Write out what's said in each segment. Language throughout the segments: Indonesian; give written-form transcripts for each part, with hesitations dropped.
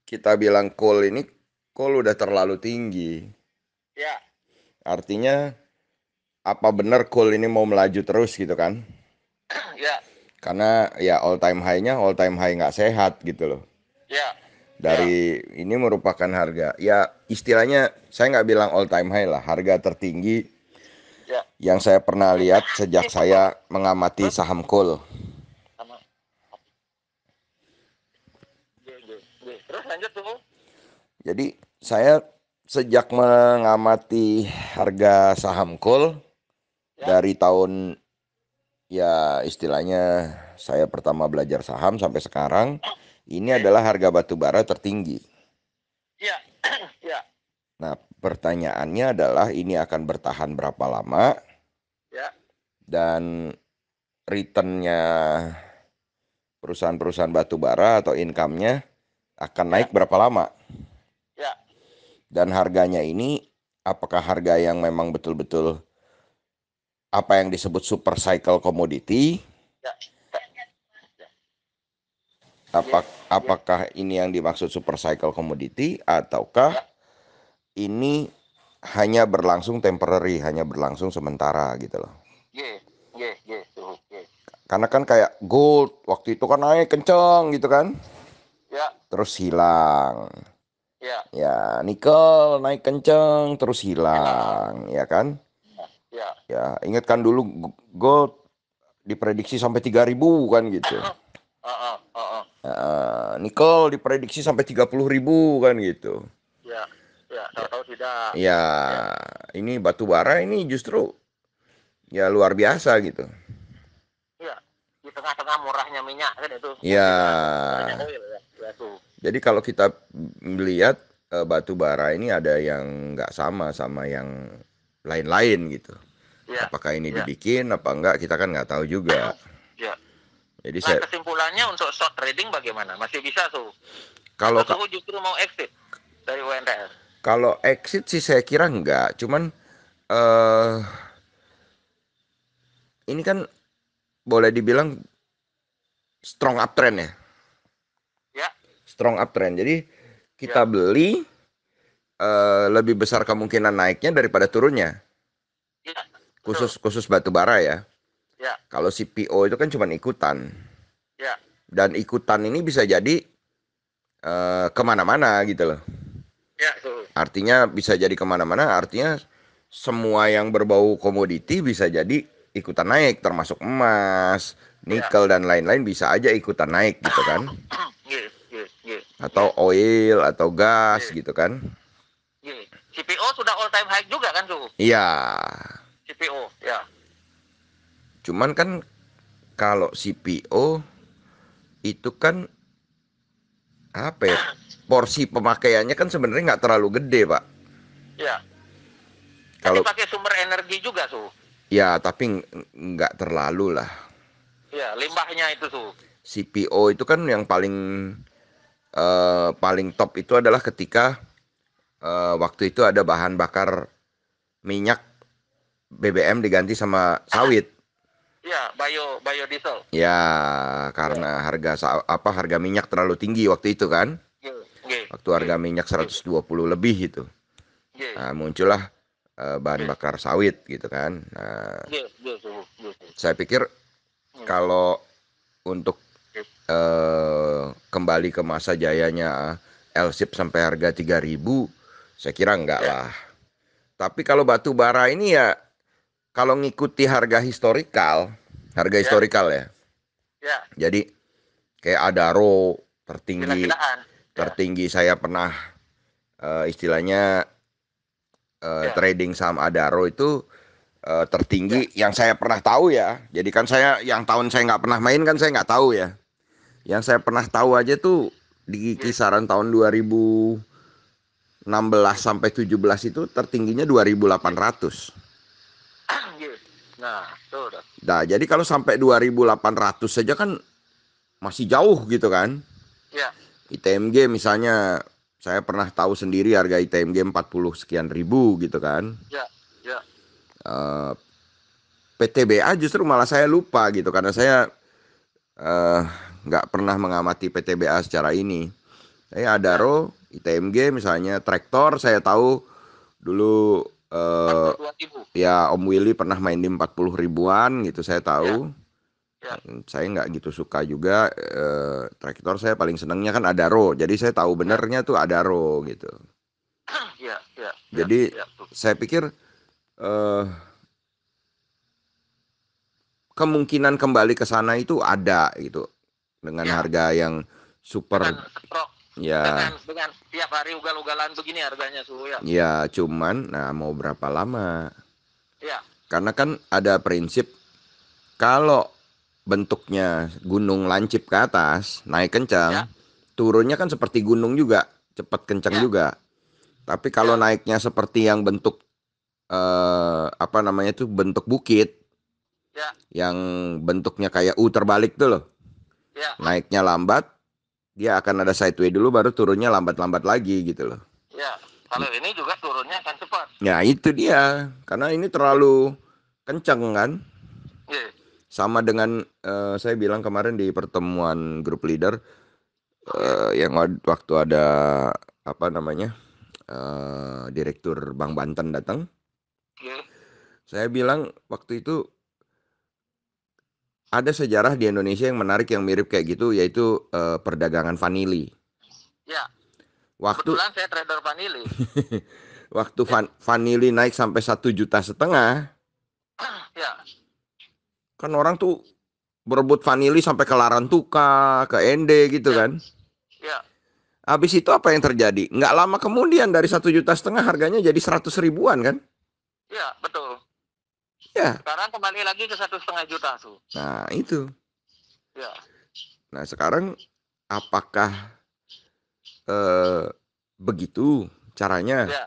Kita bilang coal udah terlalu tinggi. Ya, Artinya apa benar coal ini mau melaju terus gitu kan? ya, Karena ya all time high nggak sehat gitu loh. ya, ya, Dari ini merupakan harga, ya istilahnya saya nggak bilang all time high lah, harga tertinggi ya. yang saya pernah lihat sejak saya mengamati Hah? saham coal. Sama. Terus lanjut tuh. Jadi saya sejak mengamati harga saham coal Ya, dari tahun, ya istilahnya saya pertama belajar saham sampai sekarang, ini oke. adalah harga batu bara tertinggi. Ya, ya, Nah, pertanyaannya adalah ini akan bertahan berapa lama ya, dan returnnya perusahaan-perusahaan batu bara atau income-nya akan ya, naik berapa lama. ya, Dan harganya ini apakah harga yang memang betul-betul apa yang disebut super cycle commodity, ya, apakah ini yang dimaksud super cycle commodity, ataukah ya, ini hanya berlangsung temporary, hanya berlangsung sementara gitu loh. tuh, Karena kan kayak gold waktu itu kan naik kenceng gitu kan, ya, terus hilang. ya, Ya, nikel naik kenceng terus hilang. hilang, ya kan? Ya, Ya, ingat kan dulu gold diprediksi sampai 3.000 kan gitu. uh, uh, Nikel diprediksi sampai 30.000 kan gitu. ya, ya, Ya, tahu-tahu tidak. ya, Ya, ini batu bara ini justru ya luar biasa gitu. ya, di tengah-tengah murahnya minyak kan itu, Ya, di tengah-tengah murahnya oil ya, ya tuh. jadi kalau kita melihat batu bara ini ada yang nggak sama yang lain-lain gitu. Ya, Apakah ini ya, dibikin apa enggak kita kan nggak tahu juga. ya. Jadi Nah, saya kesimpulannya untuk short trading bagaimana? Masih bisa tuh? kalau Atau suhu justru mau exit dari UNTS? kalau exit sih saya kira enggak. Cuman eh ini kan boleh dibilang strong uptrend ya. Ya, Strong uptrend. Jadi ya, kita beli lebih besar kemungkinan naiknya daripada turunnya. ya, betul. Khusus khusus batu bara ya. Ya, Kalau CPO itu kan cuma ikutan. ya, Dan ikutan ini bisa jadi kemana-mana gitu loh. ya, tuh. Artinya bisa jadi kemana-mana, artinya semua yang berbau komoditi bisa jadi ikutan naik, termasuk emas, Ya, nikel, dan lain-lain bisa aja ikutan naik gitu kan. Ye, ye, ye, Atau ye, oil, atau gas ye, gitu kan. ye. CPO sudah all time high juga kan tuh? Iya, CPO, ya, cuman kan kalau CPO itu kan apa ya, porsi pemakaiannya kan sebenarnya nggak terlalu gede Pak. ya. Kan Kalau dipakai sumber energi juga tuh. ya tapi nggak terlalu lah. Ya, limbahnya itu tuh. CPO itu kan yang paling top itu adalah ketika waktu itu ada bahan bakar minyak BBM diganti sama sawit. Ya, biodiesel. Ya, Ya, karena harga minyak terlalu tinggi waktu itu kan. ye, ye, Waktu ye, harga minyak ye, 120 lebih itu. ye, Nah, muncullah bahan ye, bakar sawit gitu kan. Nah, ye, tuh, ye, saya pikir ye, kalau untuk ye. kembali ke masa jayanya LSIP sampai harga 3.000, saya kira enggak Ya, lah. Tapi kalau batu bara ini ya kalau ngikuti harga ya, historikal ya. ya. Jadi kayak Adaro tertinggi Gila-gilaan. Ya, tertinggi saya pernah istilahnya ya, trading saham Adaro itu ya, tertinggi yang saya pernah tahu ya. Jadi kan saya yang tahun saya nggak pernah main kan saya nggak tahu ya. Yang saya pernah tahu aja tuh di ye, kisaran tahun 2016 ye, sampai 17 itu tertingginya 2.800. ye. Nah, tuh udah. Nah, jadi kalau sampai 2.800 saja kan masih jauh gitu kan. Ya, ITMG misalnya saya pernah tahu sendiri harga ITMG 40 sekian ribu gitu kan. ya, ya, Eh, PTBA justru malah saya lupa gitu karena saya eh, nggak pernah mengamati PTBA secara ini. Saya Ya, Adaro, ITMG misalnya, Traktor saya tahu dulu, 42.000. ya Om Willy pernah main di 40 ribuan gitu saya Ya, tahu. ya, Saya nggak gitu suka juga, Traktor saya paling senangnya kan Adaro. Jadi saya tahu ya, benernya tuh Adaro gitu. ya, ya, ya, Jadi ya, tuh. saya pikir eh, kemungkinan kembali ke sana itu ada gitu dengan Ya, harga yang super dengan stroke, ya. dengan tiap hari ugal-ugalan begini harganya suhu ya. Ya cuman nah mau berapa lama? Ya, Karena kan ada prinsip kalau bentuknya gunung lancip ke atas, naik ya, kencang, turunnya kan seperti gunung juga, cepat kencang ya, juga. Tapi kalau ya, naiknya seperti yang bentuk apa namanya itu bentuk bukit, ya, yang bentuknya kayak U terbalik tuh loh. ya, Naiknya lambat, dia akan ada sideway dulu baru turunnya lambat-lambat lagi gitu loh. ya. Kalau ini juga turunnya akan cepat. Ya itu dia, karena ini terlalu kencang kan. Ya, Sama dengan saya bilang kemarin di pertemuan grup leader, ya, yang waktu ada apa namanya direktur Bank Banten datang, ya, saya bilang waktu itu ada sejarah di Indonesia yang menarik yang mirip kayak gitu yaitu perdagangan vanili. ya. Waktu Kebetulan saya trader vanili. waktu Ya, vanili naik sampai 1,5 juta, ya, kan orang tuh berebut vanili sampai ke Larantuka, ke Ende gitu ya, kan. ya, Habis itu apa yang terjadi? Nggak lama kemudian dari 1,5 juta harganya jadi 100 ribuan kan? ya, betul. Ya, Sekarang kembali lagi ke 1,5 juta tuh. nah itu. Ya, Nah sekarang apakah eh, begitu caranya? ya,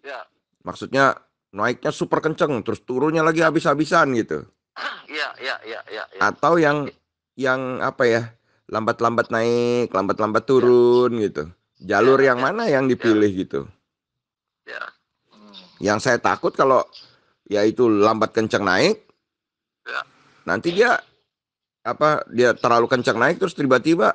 ya, Maksudnya naiknya super kenceng, terus turunnya lagi habis-habisan gitu? ya, ya, ya, ya, ya, Atau yang apa ya? Lambat-lambat naik, lambat-lambat ya, turun gitu. Jalur ya, yang ya, mana yang ya, dipilih gitu? ya. Hmm. Yang saya takut kalau yaitu lambat kenceng naik, Ya, nanti dia terlalu kencang naik terus tiba-tiba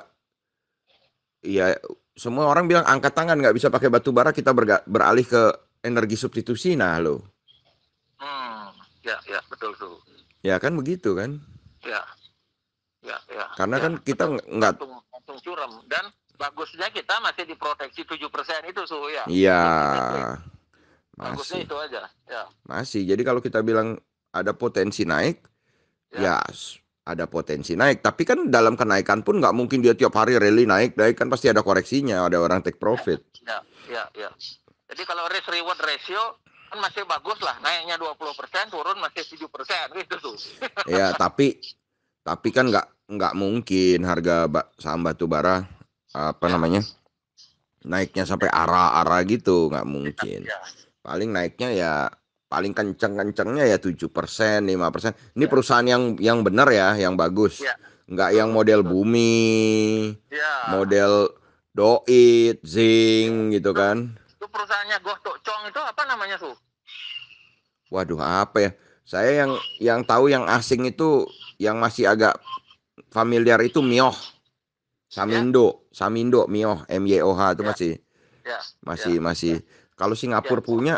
ya semua orang bilang angkat tangan nggak bisa pakai batu bara kita beralih ke energi substitusi nah lo ya, ya, betul tuh. ya kan begitu kan Ya, ya, ya, karena ya, kan kita betul. nggak Langsung, langsung curam. Dan bagusnya kita masih diproteksi 7% itu suhu ya. iya Safety metric. Bagusnya masih itu aja. Ya, masih jadi kalau kita bilang ada potensi naik ya, ya ada potensi naik tapi kan dalam kenaikan pun nggak mungkin dia tiap hari rally naik naik kan pasti ada koreksinya ada orang take profit ya, ya, ya. Jadi kalau risk reward ratio kan masih bagus lah. Naiknya 20%, turun masih 7% gitu tuh. ya tapi kan nggak mungkin harga saham batu bara apa Ya, namanya naiknya sampai arah-arah gitu nggak ya, mungkin. ya, Paling naiknya ya paling kenceng-kencengnya ya 7%, 5%. Ini ya, perusahaan yang benar ya, yang bagus. ya, Nggak yang betul, model betul. bumi, Ya, model doit, ya. zinc gitu kan. Itu perusahaannya Goh Tok Chong itu apa namanya tuh? Waduh, apa ya? Saya yang tahu yang asing itu yang masih agak familiar itu Mioh, Ya, Samindo, Mioh, MYOH itu ya, masih ya, masih ya, masih. ya, Kalau ya, Singapura punya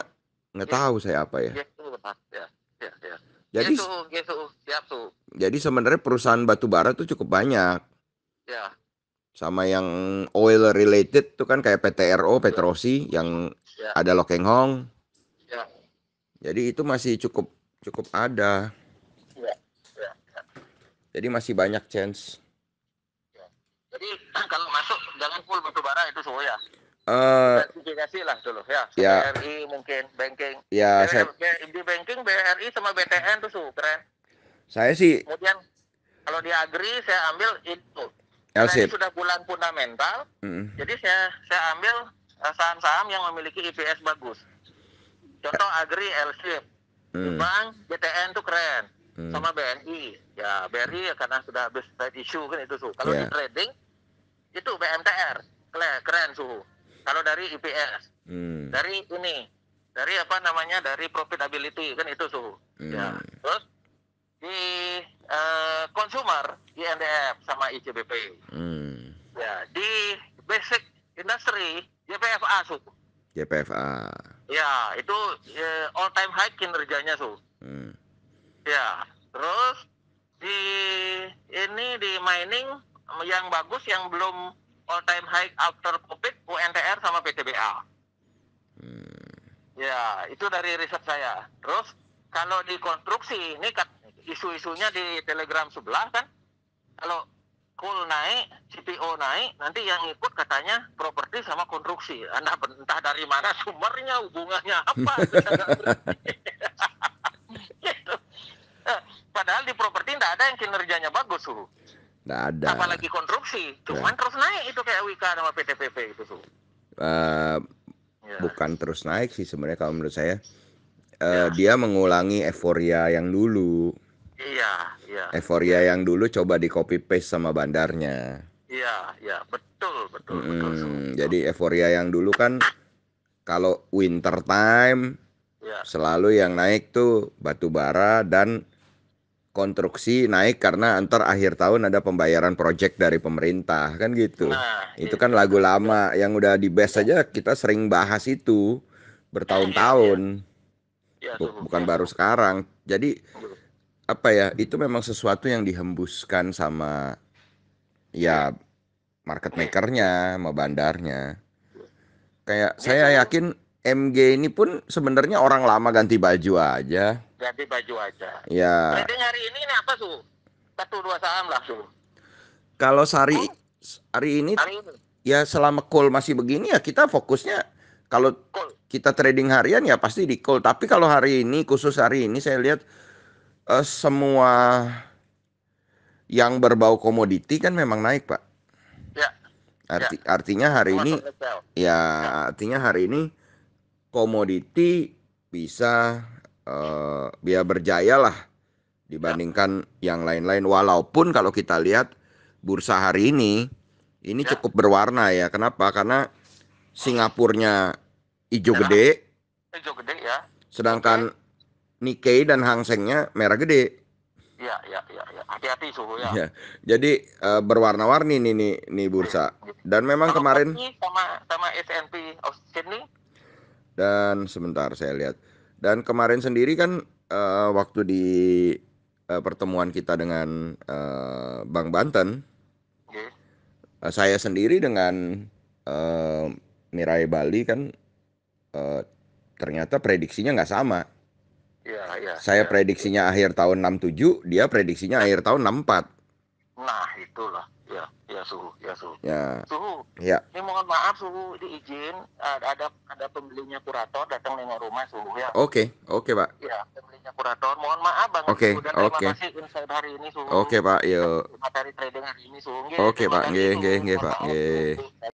nggak ya, tahu saya apa ya. ya, benar. Ya, ya, ya. Jadi Gitu, gitu, siap tuh. jadi sebenarnya perusahaan batu bara tuh cukup banyak. Ya, Sama yang oil related tuh kan kayak PTRO, ya, Petrosi yang ya, ada Lokeng Hong. ya, Jadi itu masih cukup cukup ada. ya, ya, Jadi masih banyak chance. ya. Jadi kalau masuk jangan full batu bara itu suhu ya. Eh Diversifikasi lah dulu ya. Ke ya BRI mungkin banking. ya Di banking BRI sama BTN tuh suhu keren. saya sih Kemudian kalau di agri saya ambil itu. Karena ini LSIP. sudah bulan fundamental, Mm, jadi saya ambil saham-saham yang memiliki IPS bagus. Contoh agri LSIP. Di mm, bank BTN tuh keren. mm, Sama BNI. Ya BRI ya karena sudah habis trade issue kan itu suhu. Kalau di ya. trading itu BMTR. Keren suhu. Kalau dari IPS. Mm, Dari ini. Dari apa namanya? Dari profitability kan itu suhu. Ya. mm. Terus di consumer di NDF sama ICBP. Ya, di basic industry JPFA su. JPFA. Ya, itu all time high kinerjanya su. Ya, terus di di mining yang bagus yang belum all time high after COVID UNTR sama PTBA. Ya, itu dari riset saya. Terus kalau di konstruksi ini kan isu-isunya di Telegram sebelah kan, kalau coal naik, CPO naik, nanti yang ikut katanya properti sama konstruksi. Anda entah dari mana sumbernya, hubungannya apa. Gitu. Padahal di properti tidak ada yang kinerjanya bagus, Su. Nggak ada. Apalagi konstruksi. Cuman terus naik itu kayak Wika sama PTPP itu, Su. Bukan terus naik sih sebenarnya kalau menurut saya. Dia mengulangi euforia yang dulu. Iya. Euforia yang dulu coba di copy paste sama bandarnya. Iya, betul. Jadi euforia yang dulu kan kalau winter time selalu yang naik tuh batu bara dan konstruksi naik karena antar akhir tahun ada pembayaran project dari pemerintah kan gitu. Nah, itu kan lagu lama yang udah di base aja kita sering bahas itu bertahun-tahun. Bukan baru sekarang. Jadi apa ya, itu memang sesuatu yang dihembuskan sama ya market makernya, sama bandarnya. Kayak saya yakin MG ini pun sebenarnya orang lama ganti baju aja. Ganti baju aja. Ya. Trading hari ini apa, Su? 1-2 saham lah, Su. Kalau hari ini ya selama call masih begini ya kita fokusnya, kalau kita trading harian ya pasti di call. Tapi kalau hari ini, khusus hari ini saya lihat semua yang berbau komoditi kan memang naik, Pak. Ya. Artinya hari ini artinya hari ini komoditi bisa biar berjaya lah dibandingkan yang lain-lain. Walaupun kalau kita lihat bursa hari ini cukup berwarna ya. Kenapa? Karena Singapurnya hijau gede. Ya. Sedangkan Nikkei dan Hang Sengnya merah gede. Ya. Hati-hati, Su ya. Jadi berwarna-warni nih bursa. Dan memang kemarin sama S&P Austin nih. Dan sebentar saya lihat. Dan kemarin sendiri kan waktu di pertemuan kita dengan Bank Banten, saya sendiri dengan Mirai Bali kan ternyata prediksinya nggak sama. Saya prediksinya akhir tahun 67, dia prediksinya akhir tahun 64. Nah, itulah. Ya, Suhu. Ya. Suhu. Ya. Ini mohon maaf, Suhu, diizin ada pembelinya kurator datang dengan rumah, Suhu ya. Oke, Pak. Ya, pembelinya kurator. Mohon maaf banget, Suhu. Dan terima kasih insight hari ini, Suhu. Oke, Pak. Yuk. Materi trading hari ini, Suhu. Oke, Pak. Nggih, Pak. Nggih.